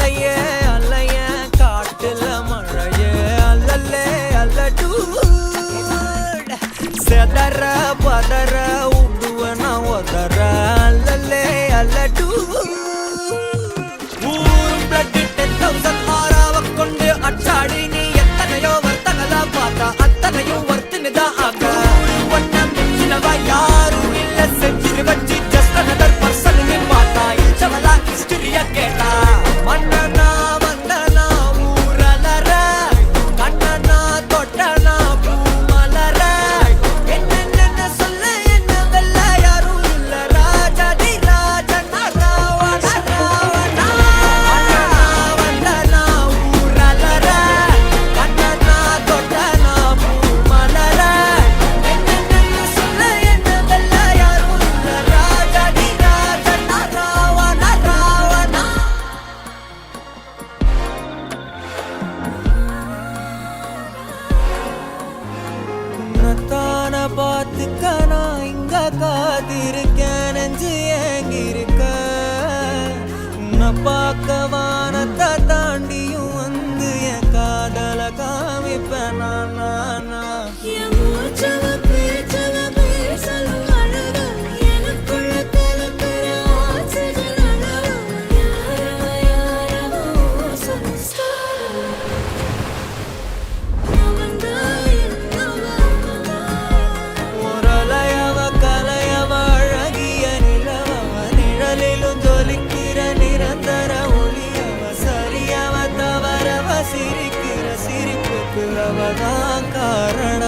அலையே அலைய காட்டுல மழையே அல்லல்லே அல்லடூ செதற பதற உடுவன ஒதற அல்லல்லே அல்லடூ ஊரும் பிளட் 10,000 ஆறாவ கொண்டு அச்சாடி நீ எத்தனையோ வர்த்தகலா பார்த்தா அத்தனையும் வர்த்தினுதான் ஆக ஒன்னம் மிஞ்சினவா யாரும் இல்ல செஞ்சிரு வச்சு just another person நீ பார்த்தா இச்சவலா ஹிஸ்டரிய கேட்டா மன்னனா வந்தனா ஊரலற கண்ணனா தொட்டனா பூமலற என்ன சொல்ல என்ன வெல்ல யாரும் இல்ல ராஜாதி ராஜனா ராவண ராவணா வந்தனா ஊரலற கண்ணனா தொட்டனா பூமலற என்ன சொல்ல என்ன வெல்ல யாரும் இல்ல ராஜாதி ராஜனா ராவண ராவணா உன்னத்தான பார்த்துக்க நான் இங்க காத்திருக்கேன் நெஞ்சு ஏங்கிருக்க உன்னை பார்க்க வானத்தை தாண்டியும் வந்து என் காதல காமிப்பேன் நான் என் மூச்சவ பேச்சவ பேசலும் அழகு எனக்குள்ள கலக்கிற ஆக்சிஜன் அளவு யாரவ சொன்ன ஸ்டார் அவன்தா என்னவா முரளையவ கலையவ அழகிய நிலவவ நிழலிலும் ஜொலிக்கிற நிரந்தர ஒளியவ சரியவ தவறவ சிரிக்கிற சிரிப்புக்கு அவதான் காரணம்